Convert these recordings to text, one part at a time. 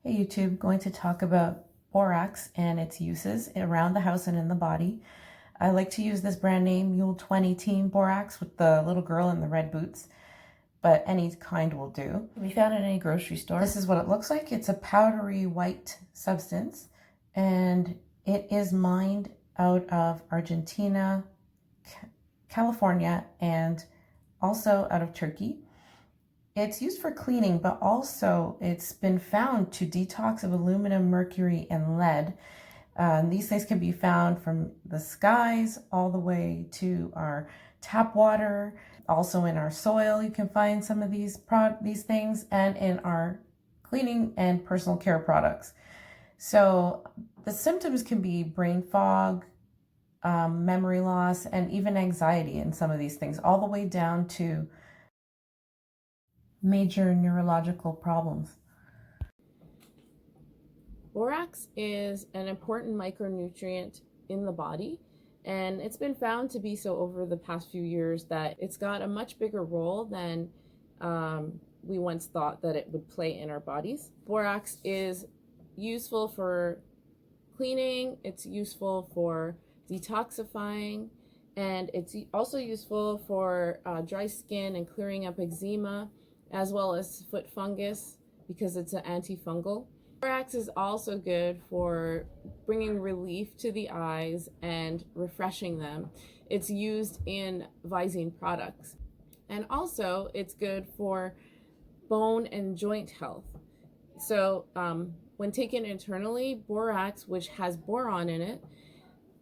Hey YouTube, going to talk about borax and its uses around the house and in the body. I like to use this brand name Mule 20 Team Borax with the little girl in the red boots, but any kind will do. Can be found at any grocery store. This is what it looks like. It's a powdery white substance and it is mined out of Argentina, California, and also out of Turkey. It's used for cleaning, but also it's been found to detox of aluminum, mercury, and lead. These things can be found from the skies all the way to our tap water. Also in our soil, you can find some of these things, and in our cleaning and personal care products. So the symptoms can be brain fog, memory loss, and even anxiety in some of these things, all the way down to major neurological problems. Borax is an important micronutrient in the body, and it's been found to be so over the past few years that it's got a much bigger role than we once thought that it would play in our bodies. Borax is useful for cleaning, it's useful for detoxifying, and it's also useful for dry skin and clearing up eczema, as well as foot fungus, because it's an antifungal. Borax is also good for bringing relief to the eyes and refreshing them. It's used in Visine products. And also it's good for bone and joint health. So when taken internally, borax, which has boron in it,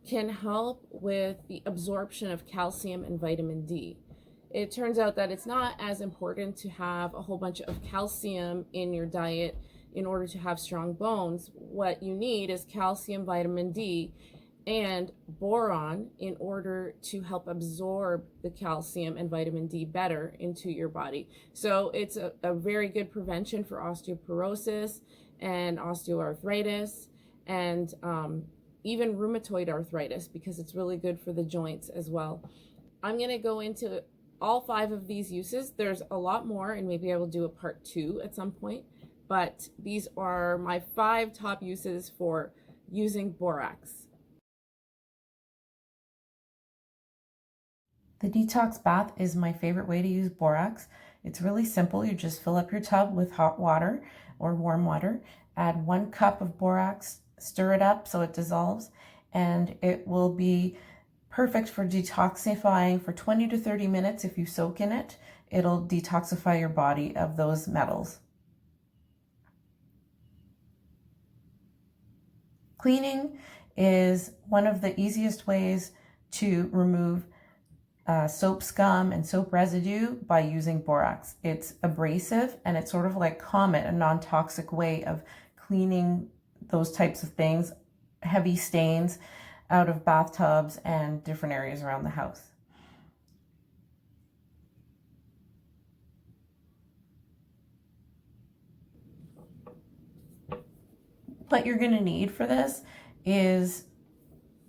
can help with the absorption of calcium and vitamin D. It turns out that it's not as important to have a whole bunch of calcium in your diet in order to have strong bones. What you need is calcium, vitamin D, and boron in order to help absorb the calcium and vitamin D better into your body. So it's a very good prevention for osteoporosis and osteoarthritis, and even rheumatoid arthritis, because it's really good for the joints as well. I'm going to go into all 5 of these uses. There's a lot more, and maybe I will do a part 2 at some point, but these are my 5 top uses for using borax. The detox bath is my favorite way to use borax. It's really simple. You just fill up your tub with hot water or warm water, add 1 cup of borax, stir it up so it dissolves, and it will be perfect for detoxifying for 20 to 30 minutes. If you soak in it, it'll detoxify your body of those metals. Cleaning is one of the easiest ways to remove soap scum and soap residue by using borax. It's abrasive, and it's sort of like Comet, a non-toxic way of cleaning those types of things, heavy stains, out of bathtubs and different areas around the house. What you're going to need for this is,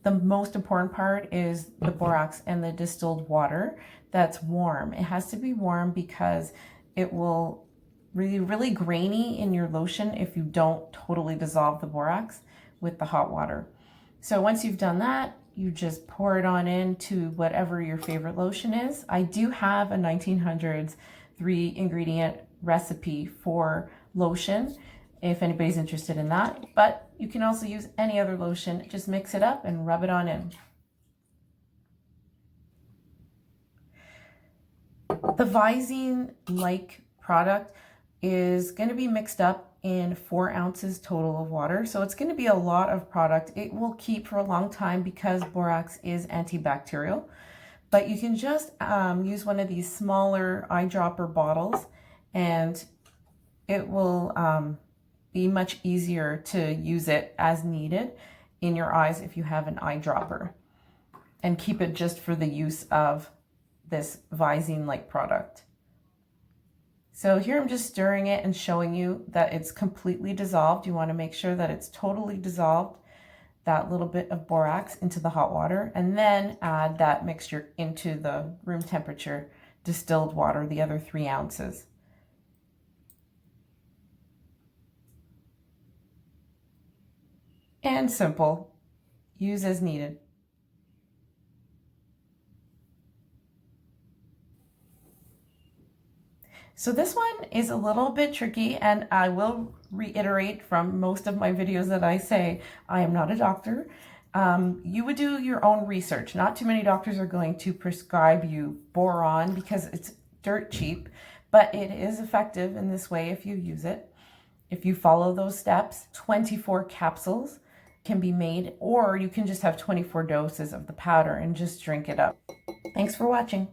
the most important part is the borax and the distilled water that's warm. It has to be warm because it will really grainy in your lotion if you don't totally dissolve the borax with the hot water. So once you've done that, you just pour it on into whatever your favorite lotion is. I do have a 1900s 3-ingredient recipe for lotion if anybody's interested in that, but you can also use any other lotion. Just mix it up and rub it on in. The Visine-like product is going to be mixed up in 4 ounces total of water. So it's going to be a lot of product. It will keep for a long time because borax is antibacterial. But you can just use one of these smaller eyedropper bottles, and it will be much easier to use it as needed in your eyes if you have an eyedropper, and keep it just for the use of this Visine-like product. So here I'm just stirring it and showing you that it's completely dissolved. You want to make sure that it's totally dissolved, that little bit of borax, into the hot water, and then add that mixture into the room temperature distilled water, the other 3 ounces. and simple. Use as needed. So this one is a little bit tricky, and I will reiterate from most of my videos that I say I am not a doctor. You would do your own research. Not too many doctors are going to prescribe you boron because it's dirt cheap, but it is effective in this way if you use it. If you follow those steps, 24 capsules can be made, or you can just have 24 doses of the powder and just drink it up. Thanks for watching.